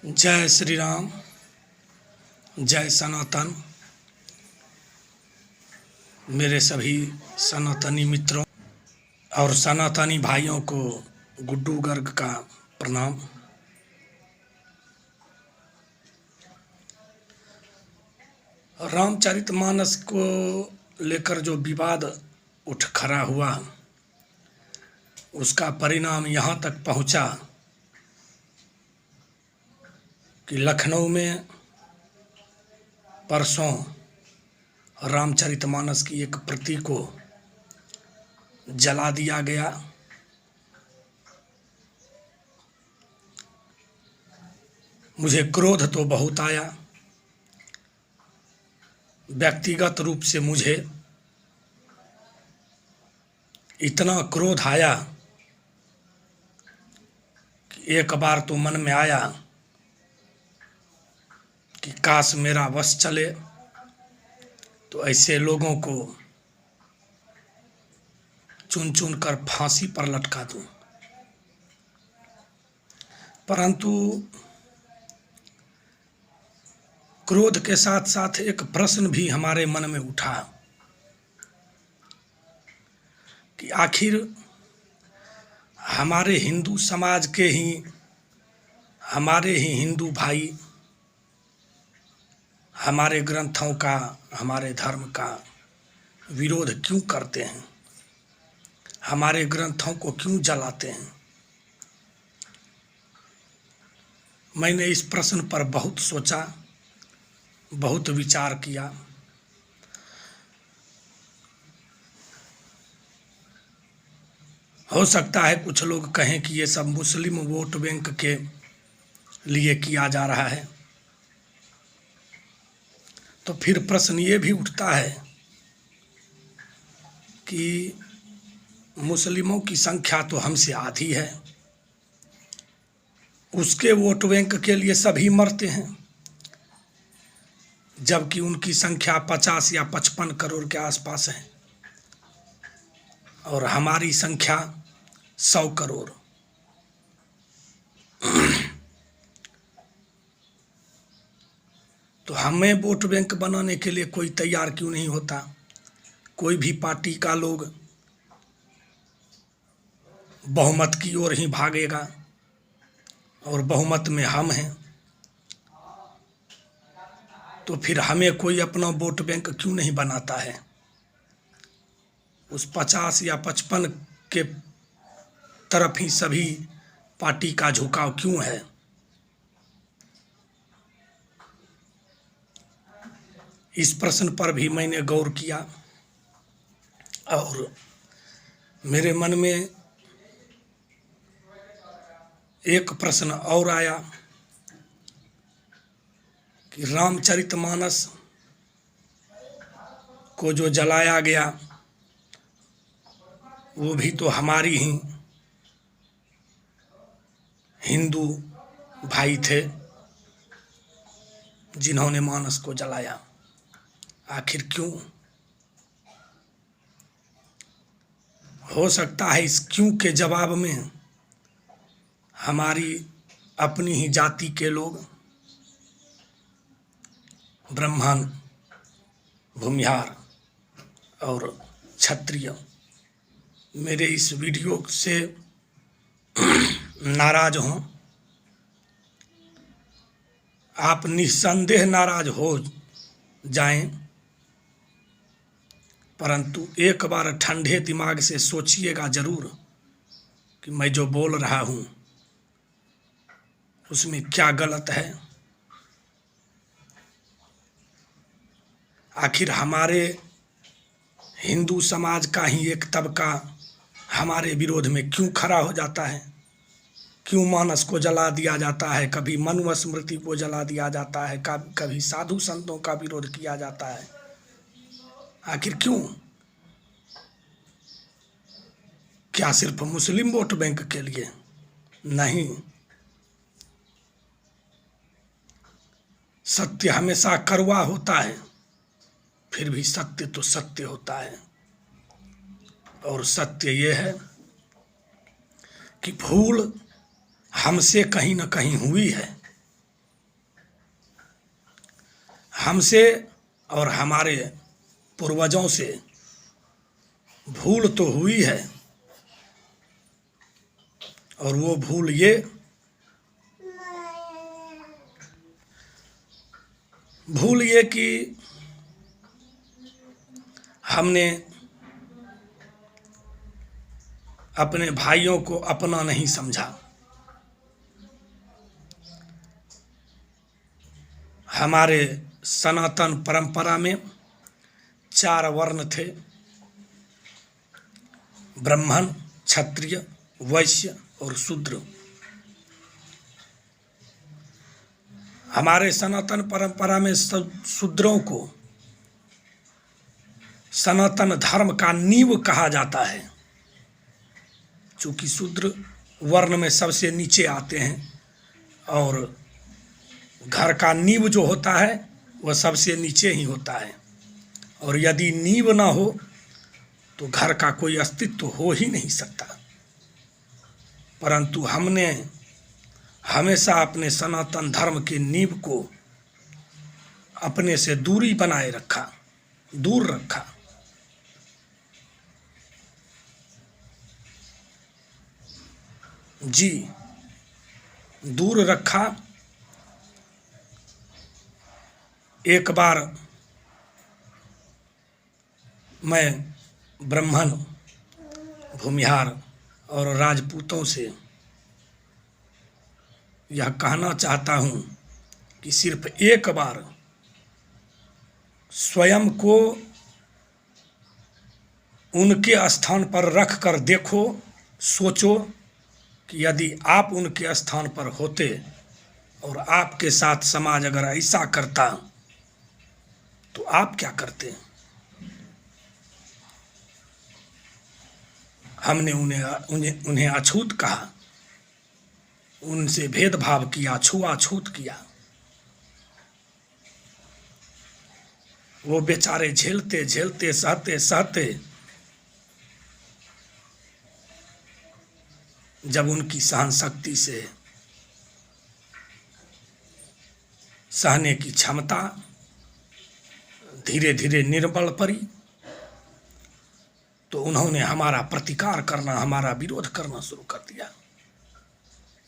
जय श्री राम, जय सनातन। मेरे सभी सनातनी मित्रों और सनातनी भाइयों को गुड्डू गर्ग का प्रणाम। रामचरितमानस को लेकर जो विवाद उठ खड़ा हुआ, उसका परिणाम यहाँ तक पहुँचा कि लखनऊ में परसों रामचरितमानस की एक प्रति को जला दिया गया। मुझे क्रोध तो बहुत आया, व्यक्तिगत रूप से मुझे इतना क्रोध आया कि एक बार तो मन में आया कि काश मेरा वश चले तो ऐसे लोगों को चुन चुन कर फांसी पर लटका दूं। परंतु क्रोध के साथ साथ एक प्रश्न भी हमारे मन में उठा कि आखिर हमारे हिंदू समाज के हमारे ही हिंदू भाई हमारे ग्रंथों का, हमारे धर्म का विरोध क्यों करते हैं, हमारे ग्रंथों को क्यों जलाते हैं। मैंने इस प्रश्न पर बहुत सोचा, बहुत विचार किया। हो सकता है कुछ लोग कहें कि ये सब मुस्लिम वोट बैंक के लिए किया जा रहा है, तो फिर प्रश्न ये भी उठता है कि मुस्लिमों की संख्या तो हमसे आधी है, उसके वोट बैंक के लिए सभी मरते हैं, जबकि उनकी संख्या 50 या 55 करोड़ के आसपास है और हमारी संख्या 100 करोड़। तो हमें वोट बैंक बनाने के लिए कोई तैयार क्यों नहीं होता। कोई भी पार्टी का लोग बहुमत की ओर ही भागेगा और बहुमत में हम हैं, तो फिर हमें कोई अपना वोट बैंक क्यों नहीं बनाता है। उस 50 या 55 के तरफ ही सभी पार्टी का झुकाव क्यों है। इस प्रश्न पर भी मैंने गौर किया और मेरे मन में एक प्रश्न और आया कि रामचरितमानस को जो जलाया गया वो भी तो हमारी ही हिंदू भाई थे जिन्होंने मानस को जलाया। आखिर क्यों? हो सकता है इस क्यों के जवाब में हमारी अपनी ही जाति के लोग, ब्राह्मण, भूमिहार और क्षत्रिय मेरे इस वीडियो से नाराज हों। आप निस्संदेह नाराज हो जाएं, परंतु एक बार ठंडे दिमाग से सोचिएगा जरूर कि मैं जो बोल रहा हूं उसमें क्या गलत है। आखिर हमारे हिंदू समाज का ही एक तबका हमारे विरोध में क्यों खड़ा हो जाता है। क्यों मानस को जला दिया जाता है, कभी मनुस्मृति को जला दिया जाता है, कभी साधु संतों का विरोध किया जाता है। आखिर क्यों? क्या सिर्फ मुस्लिम वोट बैंक के लिए? नहीं, सत्य हमेशा कड़वा होता है, फिर भी सत्य तो सत्य होता है। और सत्य ये है कि भूल हमसे कहीं न कहीं हुई है, हमसे और हमारे पूर्वजों से भूल तो हुई है, और वो भूल ये कि हमने अपने भाइयों को अपना नहीं समझा। हमारे सनातन परंपरा में 4 वर्ण थे: ब्राह्मण, क्षत्रिय, वैश्य और शूद्र। हमारे सनातन परंपरा में शूद्रों को सनातन धर्म का नींव कहा जाता है, चूंकि शूद्र वर्ण में सबसे नीचे आते हैं, और घर का नींव जो होता है वह सबसे नीचे ही होता है, और यदि नींव ना हो तो घर का कोई अस्तित्व हो ही नहीं सकता। परंतु हमने हमेशा अपने सनातन धर्म के नींव को अपने से दूर रखा। जी, दूर रखा। एक बार मैं ब्राह्मण, भूमिहार और राजपूतों से यह कहना चाहता हूँ कि सिर्फ एक बार स्वयं को उनके स्थान पर रख कर देखो, सोचो कि यदि आप उनके स्थान पर होते और आपके साथ समाज अगर ऐसा करता तो आप क्या करते। हमने उन्हें अछूत कहा, उनसे भेदभाव किया, छुआछूत किया। वो बेचारे झेलते झेलते, सहते सहते, जब उनकी सहन शक्ति से सहने की क्षमता धीरे धीरे निर्बल पड़ी, तो उन्होंने हमारा प्रतिकार करना, हमारा विरोध करना शुरू कर दिया।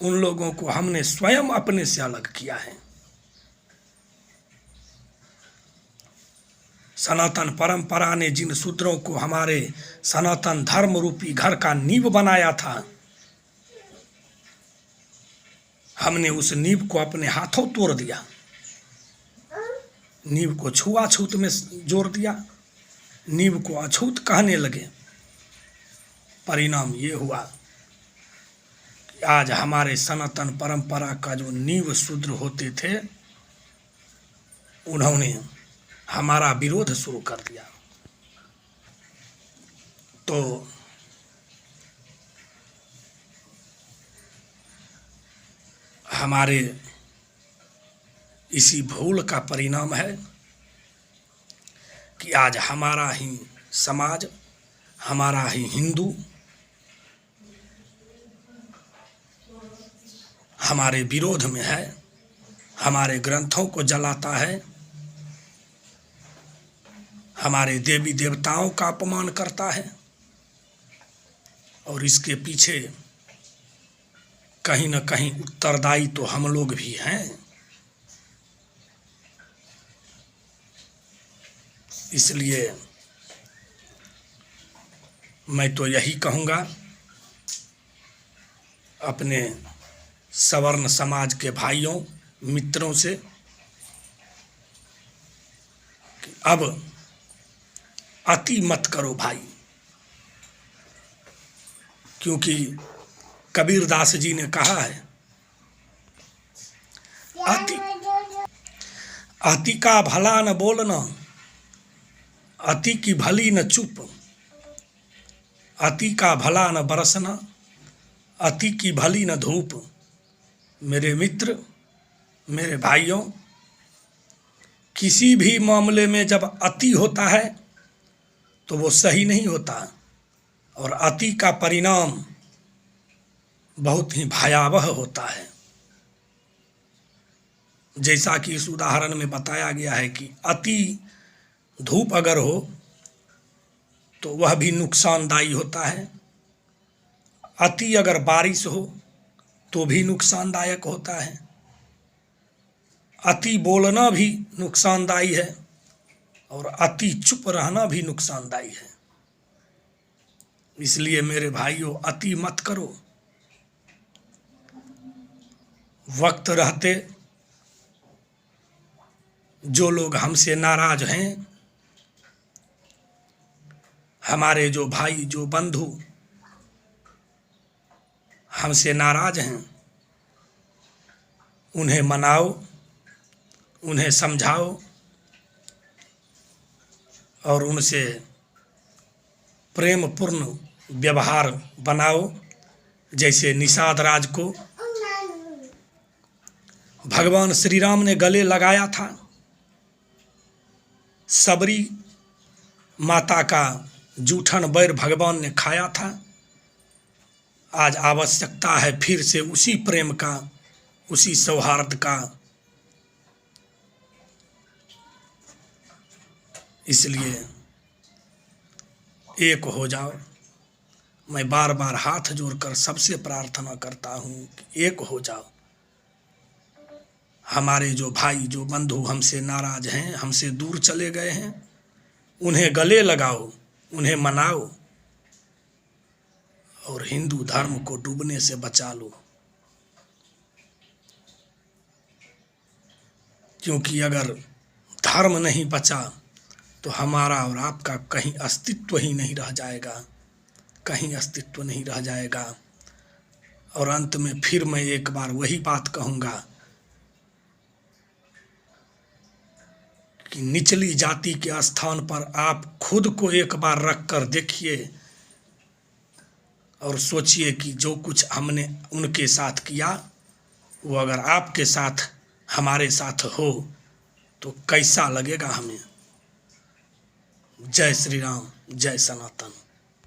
उन लोगों को हमने स्वयं अपने से अलग किया है। सनातन परंपरा ने जिन शूद्रों को हमारे सनातन धर्म रूपी घर का नींव बनाया था, हमने उस नींव को अपने हाथों तोड़ दिया, नींव को छुआछूत में जोड़ दिया, नींव को अछूत कहने लगे। परिणाम ये हुआ कि आज हमारे सनातन परंपरा का जो नींव शूद्र होते थे, उन्होंने हमारा विरोध शुरू कर दिया। तो हमारे इसी भूल का परिणाम है कि आज हमारा ही समाज, हमारा ही हिंदू हमारे विरोध में है, हमारे ग्रंथों को जलाता है, हमारे देवी देवताओं का अपमान करता है, और इसके पीछे कहीं न कहीं उत्तरदायी तो हम लोग भी हैं। इसलिए मैं तो यही कहूँगा अपने सवर्ण समाज के भाइयों मित्रों से कि अब अति मत करो भाई, क्योंकि कबीरदास जी ने कहा है, अति का भला न बोलना, अति की भली न चुप, अति का भला न बरसना, अति की भली न धूप। मेरे मित्र, मेरे भाइयों, किसी भी मामले में जब अति होता है तो वो सही नहीं होता, और अति का परिणाम बहुत ही भयावह होता है। जैसा कि इस उदाहरण में बताया गया है कि अति धूप अगर हो तो वह भी नुकसानदायी होता है, अति अगर बारिश हो तो भी नुकसानदायक होता है, अति बोलना भी नुकसानदायी है और अति चुप रहना भी नुकसानदायी है। इसलिए मेरे भाइयों, अति मत करो। वक्त रहते जो लोग हमसे नाराज हैं, हमारे जो भाई जो बंधु हमसे नाराज हैं, उन्हें मनाओ, उन्हें समझाओ और उनसे प्रेमपूर्ण व्यवहार बनाओ। जैसे निषाद राज को भगवान श्री राम ने गले लगाया था, सबरी माता का जूठन बैर भगवान ने खाया था। आज आवश्यकता है फिर से उसी प्रेम का, उसी सौहार्द का। इसलिए एक हो जाओ। मैं बार बार हाथ जोड़कर सबसे प्रार्थना करता हूँ कि एक हो जाओ। हमारे जो भाई जो बंधु हमसे नाराज हैं, हमसे दूर चले गए हैं, उन्हें गले लगाओ, उन्हें मनाओ और हिंदू धर्म को डूबने से बचा लो। क्योंकि अगर धर्म नहीं बचा तो हमारा और आपका कहीं अस्तित्व ही नहीं रह जाएगा, कहीं अस्तित्व नहीं रह जाएगा। और अंत में फिर मैं एक बार वही बात कहूँगा कि निचली जाति के स्थान पर आप खुद को एक बार रख कर देखिए और सोचिए कि जो कुछ हमने उनके साथ किया वो अगर आपके साथ हमारे साथ हो तो कैसा लगेगा हमें। जय श्री राम, जय सनातन।